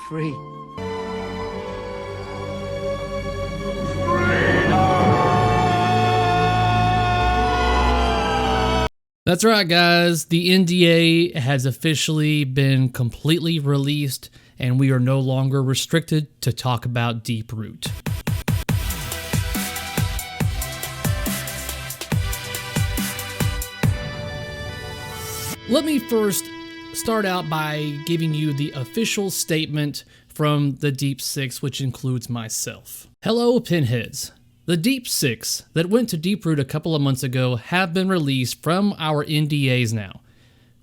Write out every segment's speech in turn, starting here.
free. That's right, guys. The NDA has officially been completely released, and we are no longer restricted to talk about deeproot. Let me first start out by giving you the official statement from the Deep Six, which includes myself. Hello, pinheads. The Deep Six that went to deeproot a couple of months ago have been released from our NDAs now.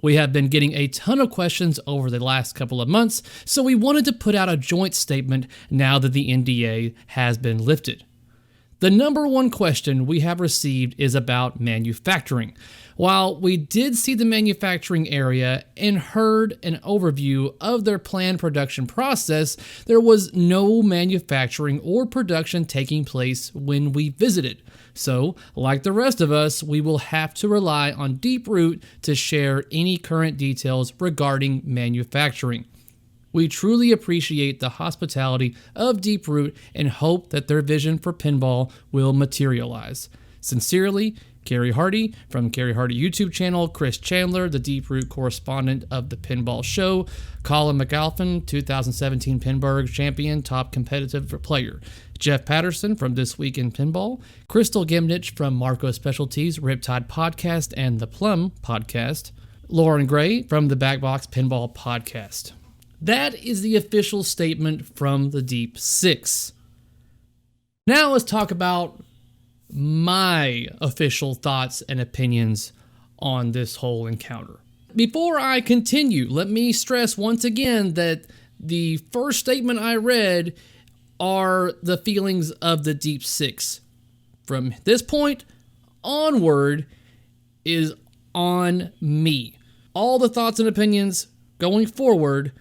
We have been getting a ton of questions over the last couple of months, so we wanted to put out a joint statement now that the NDA has been lifted. The number one question we have received is about manufacturing. While we did see the manufacturing area and heard an overview of their planned production process, there was no manufacturing or production taking place when we visited. So, like the rest of us, we will have to rely on deeproot to share any current details regarding manufacturing. We truly appreciate the hospitality of deeproot and hope that their vision for pinball will materialize. Sincerely, Cary Hardy from Cary Hardy YouTube channel, Chris Chandler, the deeproot correspondent of the Pinball Show, Colin McAlphin, 2017 Pinburgh champion, top competitive player, Jeff Patterson from This Week in Pinball, Crystal Gimnich from Marco Specialties, Riptide Podcast and the Plum Podcast, Lauren Gray from the Backbox Pinball Podcast. That is the official statement from the Deep Six. Now let's talk about my official thoughts and opinions on this whole encounter. Before I continue, let me stress once again that the first statement I read are the feelings of the Deep Six. From this point onward is on me. All the thoughts and opinions going forward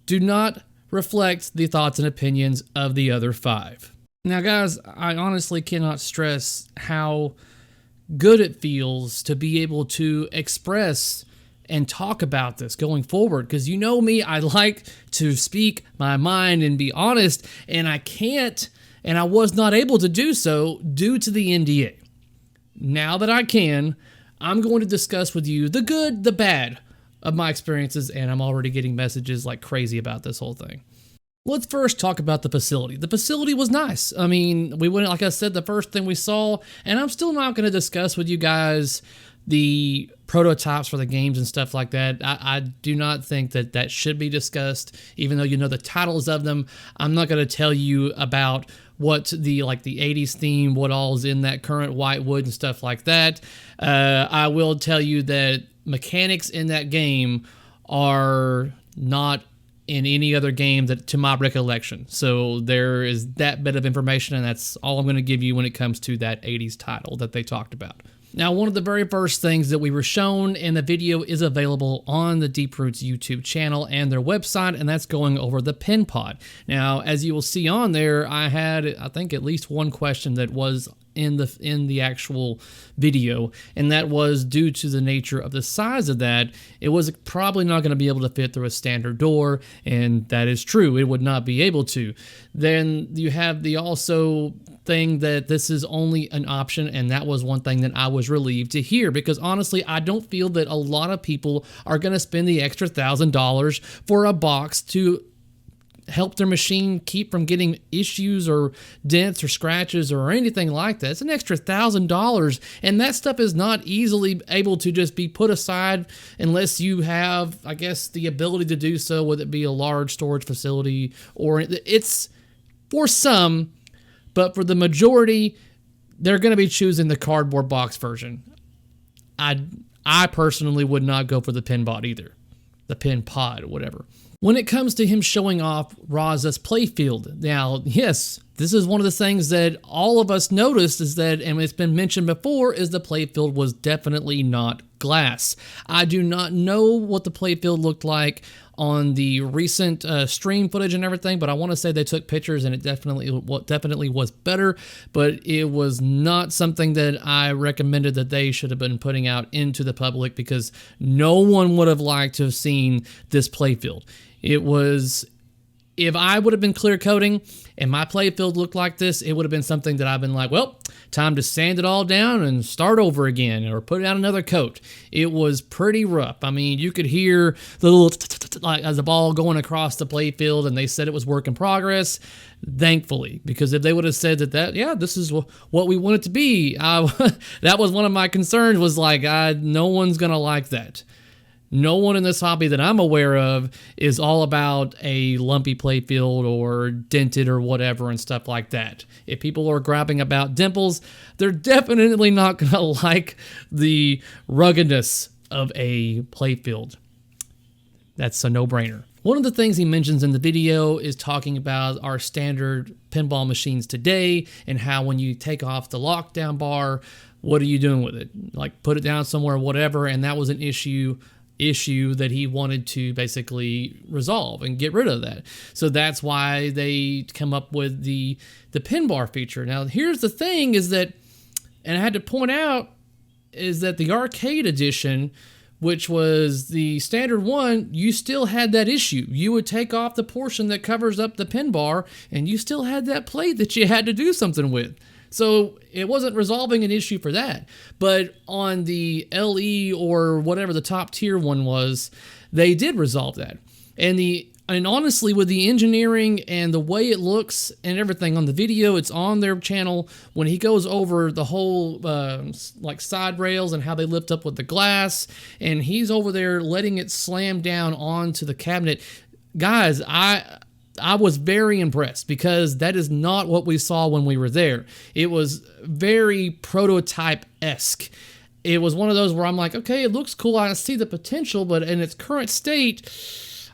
do not reflect the thoughts and opinions of the other five. Now, guys, I honestly cannot stress how good it feels to be able to express and talk about this going forward, because you know me, I like to speak my mind and be honest, and I can't, and I was not able to do so due to the NDA. Now that I can, I'm going to discuss with you the good, the bad of my experiences, and I'm already getting messages like crazy about this whole thing. Let's first talk about the facility. The facility was nice. I mean, we went, like I said, the first thing we saw, and I'm still not going to discuss with you guys the prototypes for the games and stuff like that. I do not think that that should be discussed, even though you know the titles of them. I'm not going to tell you about what the 80s theme, what all is in that current white wood and stuff like that. I will tell you that mechanics in that game are not in any other game that, to my recollection. So there is that bit of information, and that's all I'm going to give you when it comes to that 80s title that they talked about. Now, one of the very first things that we were shown in the video is available on the deeproot's YouTube channel and their website, and that's going over the pin pod. Now, as you will see on there, I had, I think, at least one question that was in the actual video, and that was due to the nature of the size of that, it was probably not going to be able to fit through a standard door, and that is true, it would not be able to. Then you have the also thing that this is only an option, and that was one thing that I was relieved to hear, because honestly, I don't feel that a lot of people are going to spend the extra $1,000 for a box to help their machine keep from getting issues or dents or scratches or anything like that. It's an extra $1,000, and that stuff is not easily able to just be put aside unless you have, I guess, the ability to do so, whether it be a large storage facility or it's for some, but for the majority, they're going to be choosing the cardboard box version. I personally would not go for the pin pod either, the pin pod, whatever. When it comes to him showing off RAZA's playfield, now, yes, this is one of the things that all of us noticed is that, and it's been mentioned before, is the playfield was definitely not glass. I do not know what the playfield looked like on the recent stream footage and everything, but I want to say they took pictures and it definitely was better, but it was not something that I recommended that they should have been putting out into the public, because no one would have liked to have seen this playfield. It was if I would have been clear coating and my playfield looked like this, it would have been something that I've been like, well, time to sand it all down and start over again or put down another coat. It was pretty rough. I mean, you could hear the little like as a ball going across the playfield, and they said it was work in progress. Thankfully, because if they would have said this is what we want it to be, that was one of my concerns, was like, no one's going to like that. No one in this hobby that I'm aware of is all about a lumpy playfield or dented or whatever and stuff like that. If people are grabbing about dimples, they're definitely not going to like the ruggedness of a playfield. That's a no-brainer. One of the things he mentions in the video is talking about our standard pinball machines today and how when you take off the lockdown bar, what are you doing with it? Like put it down somewhere, whatever, and that was an issue that he wanted to basically resolve and get rid of that. So that's why they come up with the pin bar feature. Now, here's the thing is that, and I had to point out, is that the arcade edition, which was the standard one, you still had that issue. You would take off the portion that covers up the pin bar, and you still had that plate that you had to do something with. So it wasn't resolving an issue for that. But on the LE or whatever the top tier one was, they did resolve that. And honestly, with the engineering and the way it looks and everything on the video, it's on their channel. When he goes over the whole like side rails and how they lift up with the glass, and he's over there letting it slam down onto the cabinet. Guys, I was very impressed because that is not what we saw when we were there. It was very prototype-esque. It was one of those where I'm like, okay, it looks cool. I see the potential, but in its current state,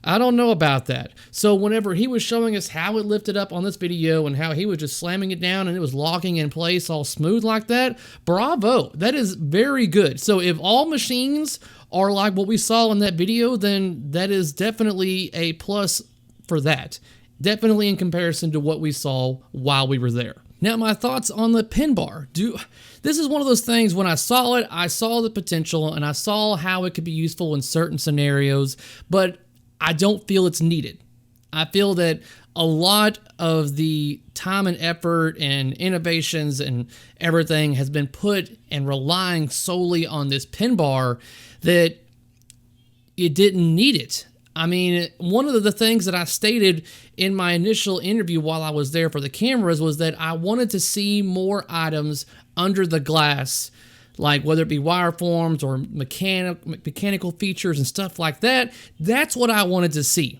I don't know about that. So whenever he was showing us how it lifted up on this video and how he was just slamming it down and it was locking in place all smooth like that, bravo. That is very good. So if all machines are like what we saw in that video, then that is definitely a plus for that. Definitely in comparison to what we saw while we were there. Now, my thoughts on the pin bar. This is one of those things, when I saw it, I saw the potential and I saw how it could be useful in certain scenarios, but I don't feel it's needed. I feel that a lot of the time and effort and innovations and everything has been put and relying solely on this pin bar that it didn't need it. I mean, one of the things that I stated in my initial interview while I was there for the cameras was that I wanted to see more items under the glass, like whether it be wire forms or mechanical features and stuff like that. That's what I wanted to see.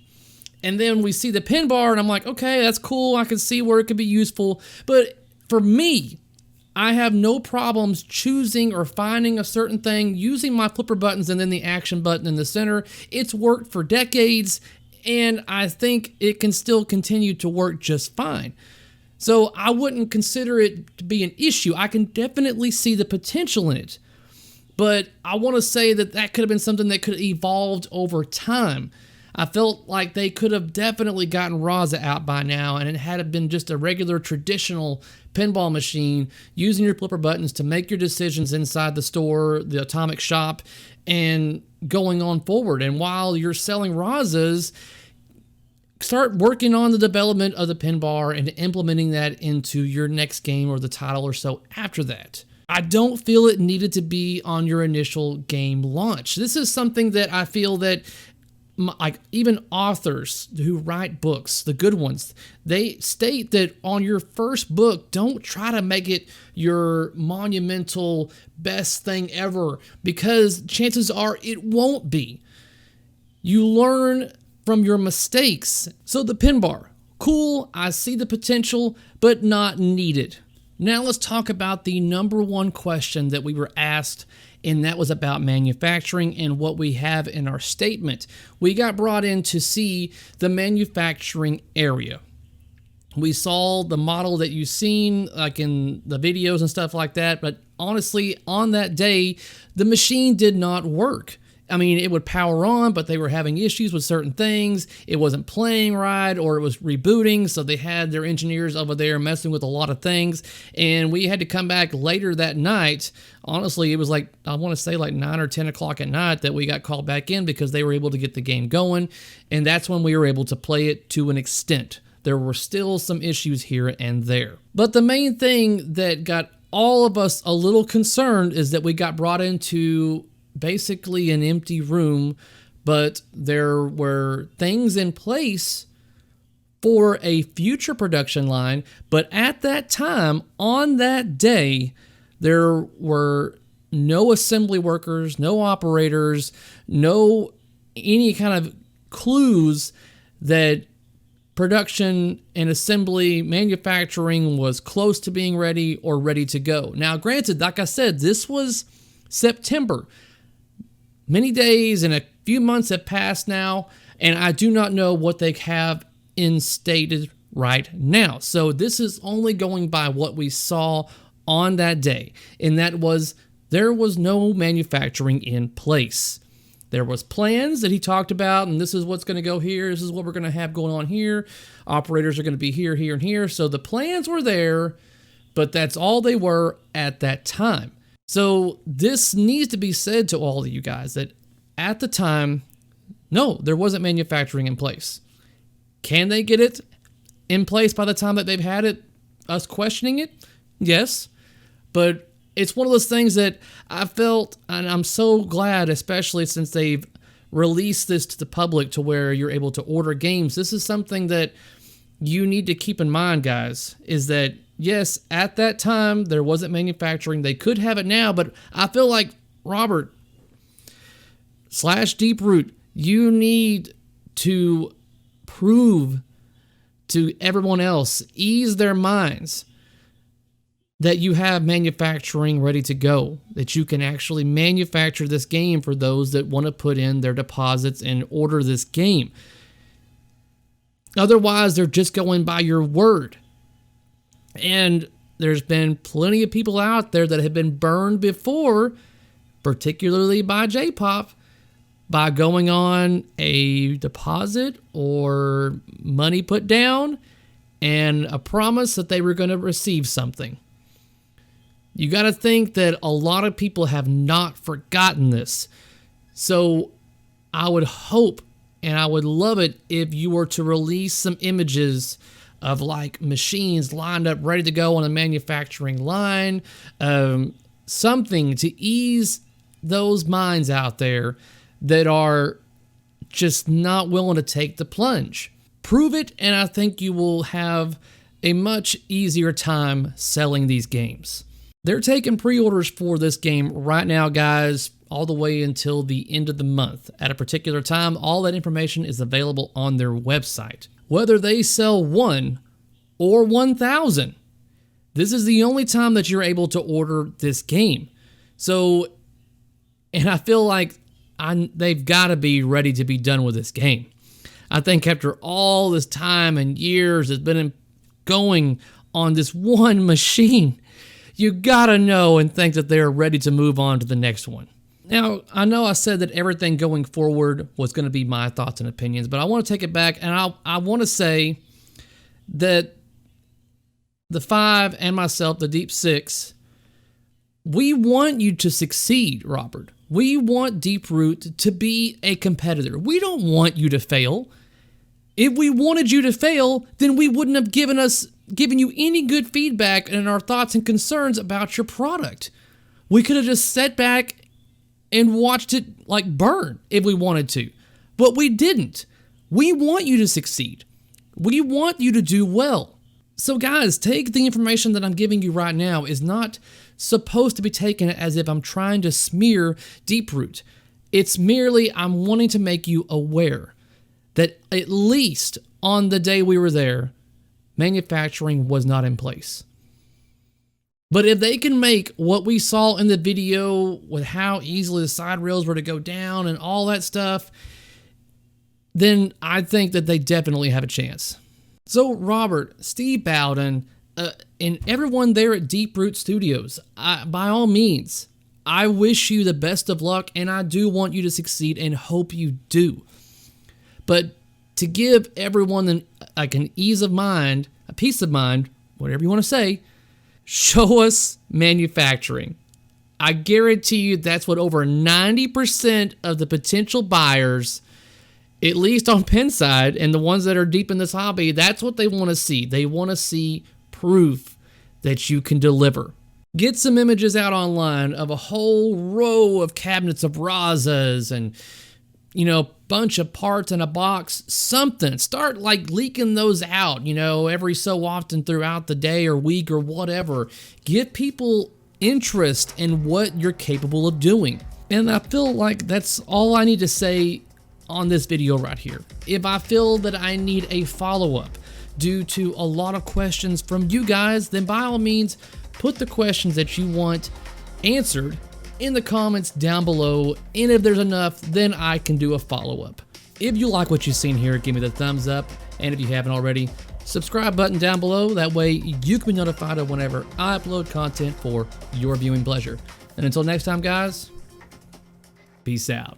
And then we see the pin bar and I'm like, okay, that's cool. I can see where it could be useful. But for me, I have no problems choosing or finding a certain thing, using my flipper buttons and then the action button in the center. It's worked for decades, and I think it can still continue to work just fine. So I wouldn't consider it to be an issue. I can definitely see the potential in it. But I want to say that that could have been something that could have evolved over time. I felt like they could have definitely gotten RAZA out by now, and it had been just a regular traditional pinball machine using your flipper buttons to make your decisions inside the store, the atomic shop, and going on forward. And while you're selling RAZAs, start working on the development of the pin bar and implementing that into your next game or the title or so after that. I don't feel it needed to be on your initial game launch. This is something that I feel that like even authors who write books, the good ones, they state that on your first book, don't try to make it your monumental best thing ever, because chances are it won't be. You learn from your mistakes. So the pin bar, cool, I see the potential, but not needed. Now let's talk about the number one question that we were asked, and that was about manufacturing and what we have in our statement. We got brought in to see the manufacturing area. We saw the model that you've seen like in the videos and stuff like that, but honestly, on that day, the machine did not work. I mean, it would power on, but they were having issues with certain things. It wasn't playing right, or it was rebooting, so they had their engineers over there messing with a lot of things, and we had to come back later that night. Honestly, it was like, I want to say like 9 or 10 o'clock at night that we got called back in because they were able to get the game going, and that's when we were able to play it to an extent. There were still some issues here and there. But the main thing that got all of us a little concerned is that we got brought into basically an empty room, but there were things in place for a future production line. But at that time, on that day, there were no assembly workers, no operators, no any kind of clues that production and assembly manufacturing was close to being ready or ready to go. Now, granted, like I said, this was September. Many days and a few months have passed now, and I do not know what they have instated right now. So this is only going by what we saw on that day, and that was there was no manufacturing in place. There was plans that he talked about, and this is what's going to go here. This is what we're going to have going on here. Operators are going to be here, here, and here. So the plans were there, but that's all they were at that time. So this needs to be said to all of you guys that at the time, no, there wasn't manufacturing in place. Can they get it in place by the time that they've had it, us questioning it? Yes. But it's one of those things that I felt, and I'm so glad, especially since they've released this to the public to where you're able to order games. This is something that you need to keep in mind, guys, is that yes, at that time, there wasn't manufacturing. They could have it now, but I feel like, Robert / Deeproot, you need to prove to everyone else, ease their minds, that you have manufacturing ready to go, that you can actually manufacture this game for those that want to put in their deposits and order this game. Otherwise, they're just going by your word. And there's been plenty of people out there that have been burned before, particularly by J-Pop, by going on a deposit or money put down and a promise that they were going to receive something. You got to think that a lot of people have not forgotten this. So I would hope and I would love it if you were to release some images of like machines lined up ready to go on a manufacturing line, something to ease those minds out there that are just not willing to take the plunge. Prove it, and I think you will have a much easier time selling these games. They're taking pre-orders for this game right now, guys, all the way until the end of the month. At a particular time, all that information is available on their website. Whether they sell 1 or 1,000, this is the only time that you're able to order this game. So, and I feel like they've got to be ready to be done with this game. I think after all this time and years it's been going on this one machine, you got to know and think that they're ready to move on to the next one. Now, I know I said that everything going forward was going to be my thoughts and opinions, but I want to take it back, and I want to say that the 5 and myself, the Deep 6, we want you to succeed, Robert. We want Deeproot to be a competitor. We don't want you to fail. If we wanted you to fail, then we wouldn't have given you any good feedback and our thoughts and concerns about your product. We could have just sat back and watched it like burn if we wanted to, but we didn't. We want you to succeed. We want you to do well. So guys, take the information that I'm giving you right now is not supposed to be taken as if I'm trying to smear Deeproot. It's merely I'm wanting to make you aware that at least on the day we were there, manufacturing was not in place. But if they can make what we saw in the video with how easily the side rails were to go down and all that stuff, then I think that they definitely have a chance. So Robert, Steve Bowden, and everyone there at Deeproot Studios, by all means, I wish you the best of luck, and I do want you to succeed and hope you do. But to give everyone like an ease of mind, a peace of mind, whatever you want to say, show us manufacturing. I guarantee you that's what over 90% of the potential buyers, at least on pen side, and the ones that are deep in this hobby, that's what they want to see. They want to see proof that you can deliver. Get some images out online of a whole row of cabinets of RAZAs and, bunch of parts in a box, something. Start like leaking those out, every so often throughout the day or week or whatever. Give people interest in what you're capable of doing. And I feel like that's all I need to say on this video right here. If I feel that I need a follow-up due to a lot of questions from you guys, then by all means, put the questions that you want answered in the comments down below, and if there's enough, then I can do a follow-up. If you like what you've seen here, give me the thumbs up, and if you haven't already, subscribe button down below. That way you can be notified of whenever I upload content for your viewing pleasure. And until next time, guys, peace out.